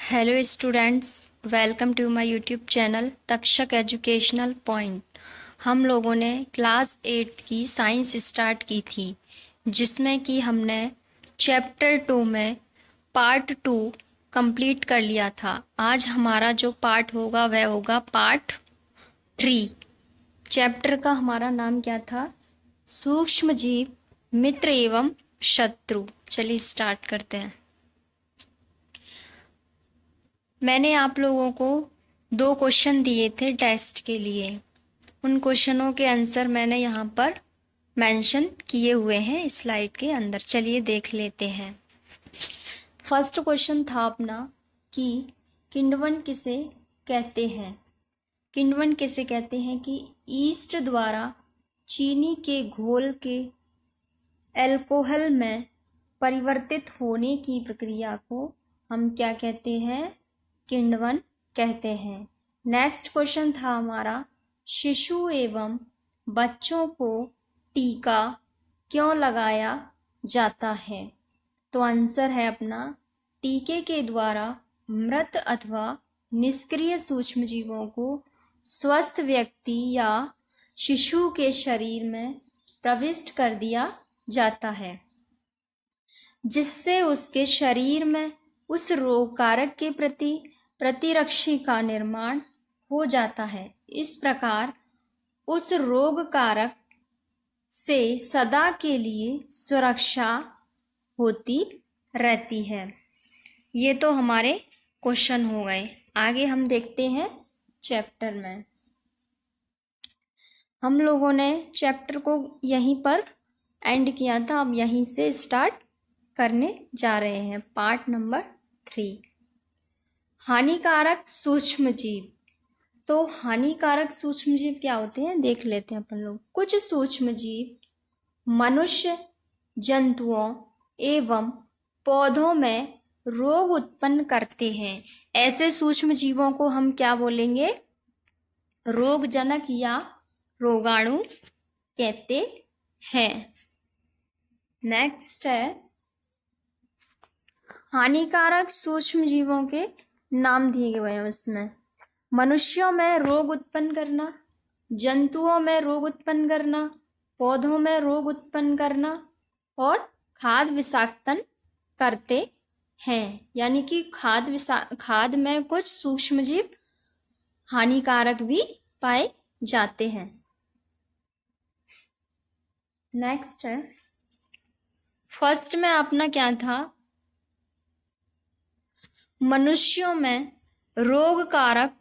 Hello students, welcome to my YouTube channel Takshak educational point. हम लोगों ने क्लास 8 की साइंस स्टार्ट की थी, जिसमें कि हमने चैप्टर 2 में पार्ट 2 कंप्लीट कर लिया था। आज हमारा जो पार्ट होगा वह होगा पार्ट 3। चैप्टर का हमारा नाम क्या था? सूक्ष्म जीव, मित्र एवं शत्रु। चलिए स्टार्ट करते हैं। मैंने आप लोगों को 2 क्वेश्चन दिए थे टेस्ट के लिए। उन क्वेश्चनों के आंसर मैंने यहाँ पर मेंशन किए हुए हैं स्लाइड के अंदर। चलिए देख लेते हैं। फर्स्ट क्वेश्चन था अपना कि किण्वन किसे कहते हैं। किण्वन किसे कहते हैं कि ईस्ट द्वारा चीनी के घोल के एल्कोहल में परिवर्तित होने की प्रक्रिया को हम क्या कहते हैं? किण्वन कहते हैं। नेक्स्ट क्वेश्चन था हमारा, शिशु एवं बच्चों को टीका क्यों लगाया जाता है? तो आंसर है अपना, टीके के द्वारा मृत अथवा निष्क्रिय सूक्ष्मजीवों को स्वस्थ व्यक्ति या शिशु के शरीर में प्रविष्ट कर दिया जाता है, जिससे उसके शरीर में उस रोग कारक के प्रति प्रतिरक्षी का निर्माण हो जाता है। इस प्रकार उस रोग कारक से सदा के लिए सुरक्षा होती रहती है। ये तो हमारे क्वेश्चन हो गए। आगे हम देखते हैं चैप्टर में। हम लोगों ने चैप्टर को यहीं पर एंड किया था, अब यहीं से स्टार्ट करने जा रहे हैं पार्ट नंबर 3। हानिकारक सूक्ष्मजीव। तो हानिकारक सूक्ष्मजीव क्या होते हैं देख लेते हैं अपन लोग। कुछ सूक्ष्मजीव मनुष्य, जंतुओं एवं पौधों में रोग उत्पन्न करते हैं। ऐसे सूक्ष्मजीवों को हम क्या बोलेंगे? रोगजनक या रोगाणु कहते हैं। नेक्स्ट है, हानिकारक सूक्ष्मजीवों के नाम दिए गए हैं उसमें। मनुष्यों में रोग उत्पन्न करना, जंतुओं में रोग उत्पन्न करना, पौधों में रोग उत्पन्न करना और खाद विषाक्तन करते हैं। यानी कि खाद में कुछ सूक्ष्मजीव हानिकारक भी पाए जाते हैं। नेक्स्ट है, फर्स्ट में अपना क्या था? मनुष्यों में रोग कारक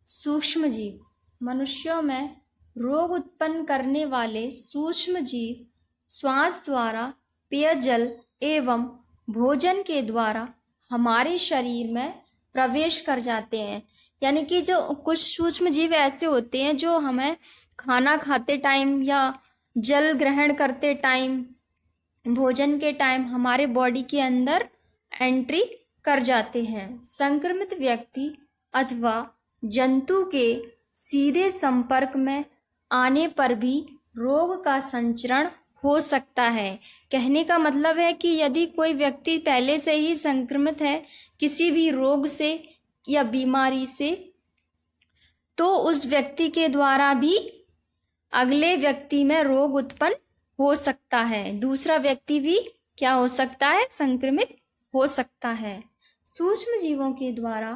सूक्ष्मजीव। मनुष्यों में रोग उत्पन्न करने वाले सूक्ष्मजीव श्वास द्वारा, पेयजल एवं भोजन के द्वारा हमारे शरीर में प्रवेश कर जाते हैं। यानी कि जो कुछ सूक्ष्मजीव ऐसे होते हैं जो हमें खाना खाते टाइम या जल ग्रहण करते टाइम, भोजन के टाइम हमारे बॉडी के अंदर एंट्री कर जाते हैं। संक्रमित व्यक्ति अथवा जंतु के सीधे संपर्क में आने पर भी रोग का संचरण हो सकता है। कहने का मतलब है कि यदि कोई व्यक्ति पहले से ही संक्रमित है किसी भी रोग से या बीमारी से, तो उस व्यक्ति के द्वारा भी अगले व्यक्ति में रोग उत्पन्न हो सकता है। दूसरा व्यक्ति भी क्या हो सकता है? संक्रमित हो सकता है। सूक्ष्म जीवों के द्वारा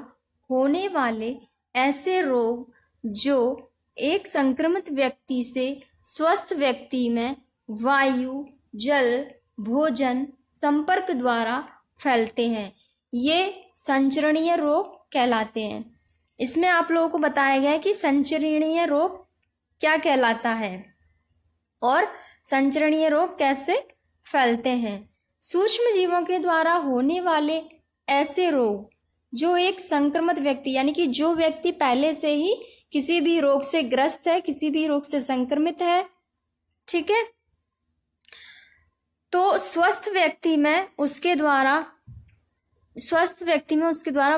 होने वाले ऐसे रोग जो एक संक्रमित व्यक्ति से स्वस्थ व्यक्ति में वायु, जल, भोजन संपर्क द्वारा फैलते हैं, ये संचरणीय रोग कहलाते हैं। इसमें आप लोगों को बताया गया है कि संचरणीय रोग क्या कहलाता है और संचरणीय रोग कैसे फैलते हैं। सूक्ष्म जीवों के द्वारा होने वाले ऐसे रोग जो एक संक्रमित व्यक्ति, यानी कि जो व्यक्ति पहले से ही किसी भी रोग से ग्रस्त है, किसी भी रोग से संक्रमित है, ठीक है, तो स्वस्थ व्यक्ति में उसके द्वारा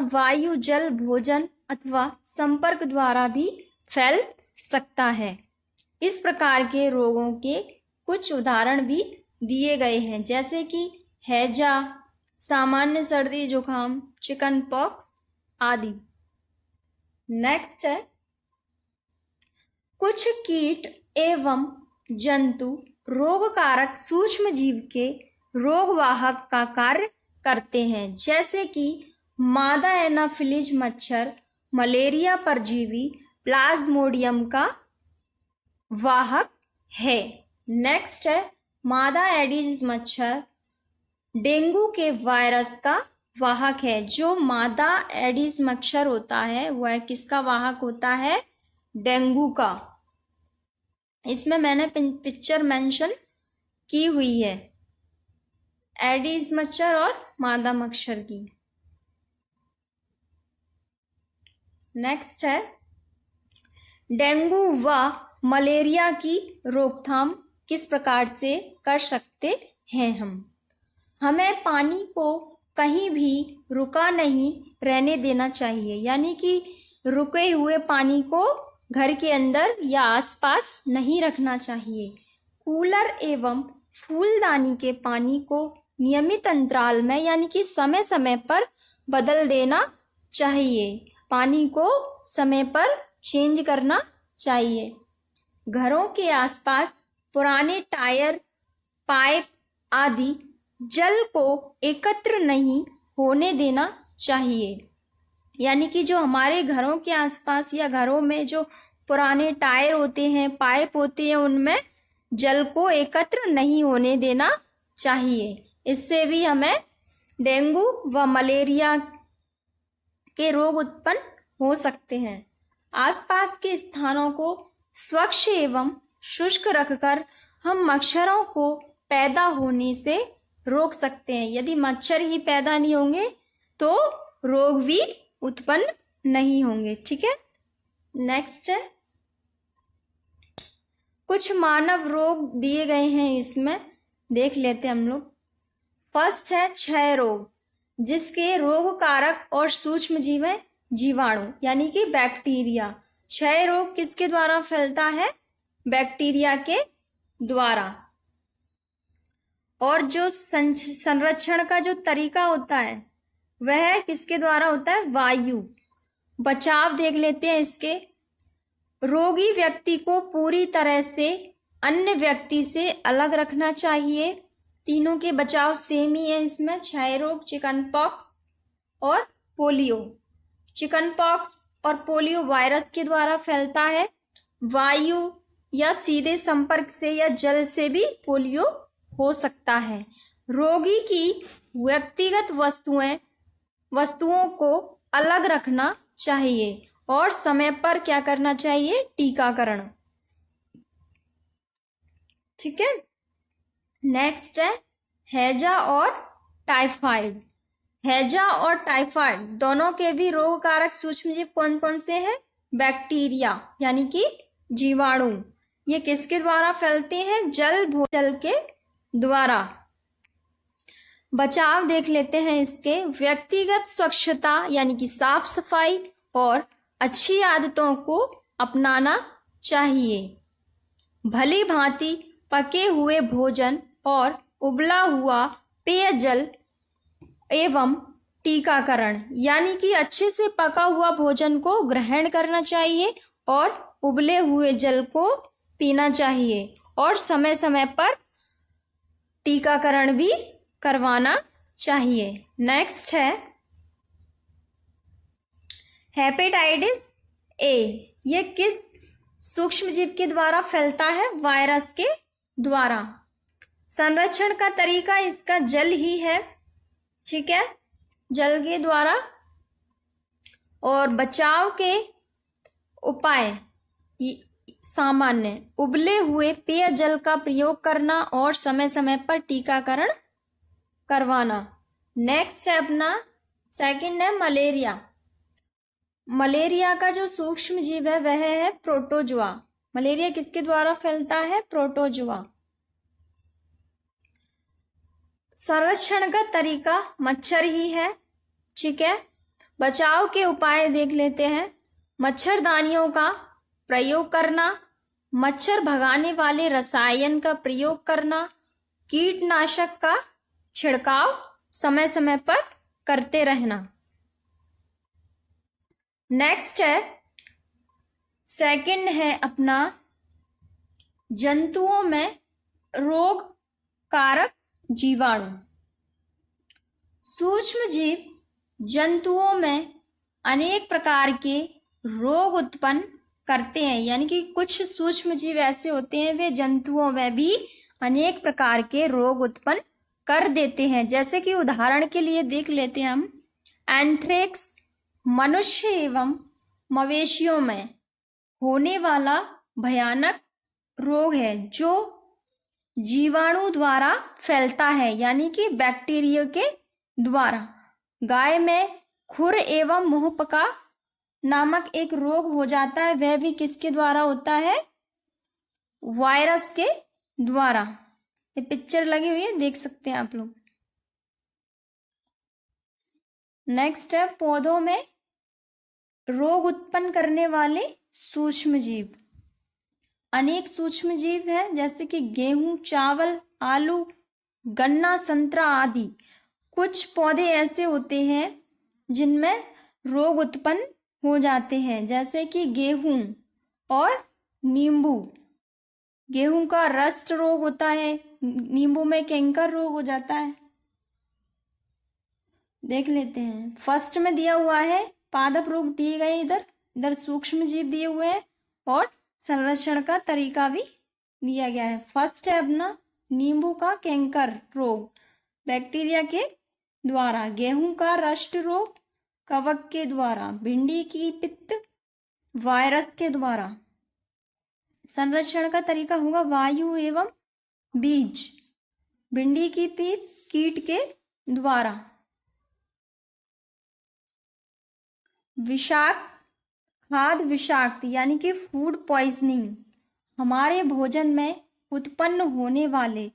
वायु, जल, भोजन अथवा संपर्क द्वारा भी फैल सकता है। इस प्रकार के रोगों के कुछ उदाहरण भी दिए गए हैं, जैसे कि हैजा, सामान्य सर्दी जुकाम, चिकन पॉक्स आदि। नेक्स्ट है, कुछ कीट एवं जंतु रोगकारक सूक्ष्म जीव के रोगवाहक का कार्य करते हैं, जैसे कि मादा एनाफिलीज मच्छर मलेरिया परजीवी प्लाज्मोडियम का वाहक है। नेक्स्ट है, मादा एडिस मच्छर डेंगू के वायरस का वाहक है। जो मादा एडिस मच्छर होता है वह किसका वाहक होता है? डेंगू का। इसमें मैंने पिक्चर मेंशन की हुई है एडिस मच्छर और मादा मच्छर की। नेक्स्ट है, डेंगू व मलेरिया की रोकथाम किस प्रकार से कर सकते हैं हमें पानी को कहीं भी रुका नहीं रहने देना चाहिए, यानी कि रुके हुए पानी को घर के अंदर या आसपास नहीं रखना चाहिए। कूलर एवं फूलदानी के पानी को नियमित अंतराल में यानी कि समय समय पर बदल देना चाहिए। पानी को समय पर चेंज करना चाहिए। घरों के आसपास पुराने टायर, पाइप आदि जल को एकत्र नहीं होने देना चाहिए, यानी कि जो हमारे घरों के आसपास या घरों में जो पुराने टायर होते हैं, पाइप होते हैं, उनमें जल को एकत्र नहीं होने देना चाहिए। इससे भी हमें डेंगू व मलेरिया के रोग उत्पन्न हो सकते हैं। आसपास के स्थानों को स्वच्छ एवं शुष्क रखकर हम मच्छरों को पैदा होने से रोक सकते हैं। यदि मच्छर ही पैदा नहीं होंगे तो रोग भी उत्पन्न नहीं होंगे। ठीक है। नेक्स्ट है, कुछ मानव रोग दिए गए हैं, इसमें देख लेते हैं हम लोग। फर्स्ट है क्षय रोग, जिसके रोग कारक और सूक्ष्म जीव है जीवाणु यानी कि बैक्टीरिया। क्षय रोग किसके द्वारा फैलता है? बैक्टीरिया के द्वारा। और जो संरक्षण का जो तरीका होता है वह किसके द्वारा होता है? वायु। बचाव देख लेते हैं इसके। रोगी व्यक्ति को पूरी तरह से अन्य व्यक्ति से अलग रखना चाहिए। तीनों के बचाव सेम ही है इसमें, क्षय रोग, चिकन पॉक्स और पोलियो। चिकन पॉक्स और पोलियो वायरस के द्वारा फैलता है। वायु या सीधे संपर्क से या जल से भी पोलियो हो सकता है। रोगी की व्यक्तिगत वस्तुओं को अलग रखना चाहिए और समय पर क्या करना चाहिए? टीकाकरण। ठीक है। नेक्स्ट है हैजा और टाइफाइड। हैजा और टाइफाइड दोनों के भी रोग कारक सूक्ष्मजीव कौन कौन से हैं? बैक्टीरिया यानी कि जीवाणु। ये किसके द्वारा फैलते हैं? जल भूजल के द्वारा। बचाव देख लेते हैं इसके। व्यक्तिगत स्वच्छता यानी कि साफ सफाई और अच्छी आदतों को अपनाना चाहिए। भली भांति पके हुए भोजन और उबला हुआ पेयजल एवं टीकाकरण, यानी कि अच्छे से पका हुआ भोजन को ग्रहण करना चाहिए और उबले हुए जल को पीना चाहिए और समय समय पर टीकाकरण भी करवाना चाहिए। नेक्स्ट है हेपेटाइटिस ए। ये किस सूक्ष्मजीव के द्वारा फैलता है? वायरस के द्वारा। संरक्षण का तरीका इसका जल ही है। ठीक है, जल के द्वारा। और बचाव के उपाय सामान्य उबले हुए पेयजल का प्रयोग करना और समय समय पर टीकाकरण करवाना। नेक्स्ट है अपना सेकंड है मलेरिया। मलेरिया का जो सूक्ष्म जीव है वह है प्रोटोजुआ। मलेरिया किसके द्वारा फैलता है? प्रोटोजुआ। संरक्षण का तरीका मच्छर ही है। ठीक है। बचाव के उपाय देख लेते हैं। मच्छरदानियों का प्रयोग करना, मच्छर भगाने वाले रसायन का प्रयोग करना, कीटनाशक का छिड़काव समय समय पर करते रहना। नेक्स्ट है, सेकंड है अपना जंतुओं में रोग कारक जीवाणु। सूक्ष्म जीव जंतुओं में अनेक प्रकार के रोग उत्पन्न करते हैं, यानी कि कुछ सूक्ष्म जीव ऐसे होते हैं वे जंतुओं में भी अनेक प्रकार के रोग उत्पन्न कर देते हैं। जैसे कि उदाहरण के लिए देख लेते हैं हम, एंथ्रेक्स मनुष्य एवं मवेशियों में होने वाला भयानक रोग है जो जीवाणु द्वारा फैलता है, यानी कि बैक्टीरिया के द्वारा। गाय में खुर एवं मुंहपका नामक एक रोग हो जाता है, वह भी किसके द्वारा होता है? वायरस के द्वारा। ये पिक्चर लगी हुई है, देख सकते हैं आप लोग। नेक्स्ट है पौधों में रोग उत्पन्न करने वाले सूक्ष्म जीव। अनेक सूक्ष्म जीव हैं, जैसे कि गेहूं, चावल, आलू, गन्ना, संतरा आदि। कुछ पौधे ऐसे होते हैं जिनमें रोग उत्पन्न हो जाते हैं, जैसे कि गेहूं और नींबू। गेहूं का रस्ट रोग होता है, नींबू में कैंकर रोग हो जाता है। देख लेते हैं, फर्स्ट में दिया हुआ है पादप रोग दिए गए, इधर सूक्ष्म जीव दिए हुए हैं और संरक्षण का तरीका भी दिया गया है। फर्स्ट है अपना नींबू का कैंकर रोग बैक्टीरिया के द्वारा, गेहूं का रस्ट रोग कवक के द्वारा, भिंडी की पित्त वायरस के द्वारा। संरक्षण का तरीका होगा वायु एवं बीज, भिंडी की पित्त कीट के द्वारा। विषाक्त खाद्य विषाक्त यानी कि फूड पॉइजनिंग, हमारे भोजन में उत्पन्न होने वाले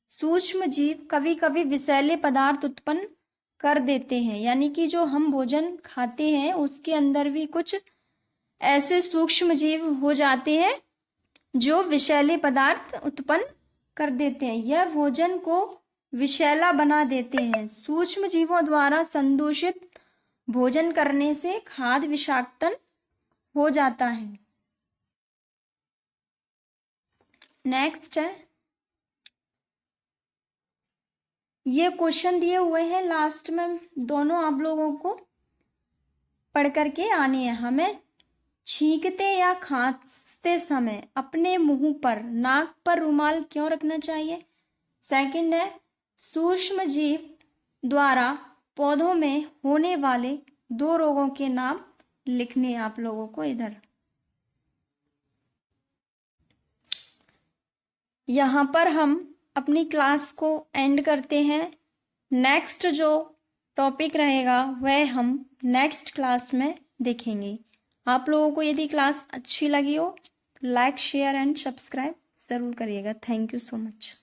सूक्ष्म जीव कभी कभी विषैले पदार्थ उत्पन्न कर देते हैं, यानी कि जो हम भोजन खाते हैं उसके अंदर भी कुछ ऐसे सूक्ष्म जीव हो जाते हैं जो विषैले पदार्थ उत्पन्न कर देते हैं। यह भोजन को विषैला बना देते हैं। सूक्ष्म जीवों द्वारा संदूषित भोजन करने से खाद्य विषाक्तन हो जाता है। नेक्स्ट है, ये क्वेश्चन दिए हुए हैं लास्ट में, दोनों आप लोगों को पढ़ करके आने हैं। हमें छींकते या खांसते समय अपने मुंह पर, नाक पर रुमाल क्यों रखना चाहिए? सेकंड है, सूक्ष्म जीव द्वारा पौधों में होने वाले 2 रोगों के नाम लिखने हैं आप लोगों को इधर। यहाँ पर हम अपनी क्लास को एंड करते हैं। नेक्स्ट जो टॉपिक रहेगा वह हम नेक्स्ट क्लास में देखेंगे। आप लोगों को यदि क्लास अच्छी लगी हो, लाइक, शेयर एंड सब्सक्राइब ज़रूर करिएगा। Thank you so much.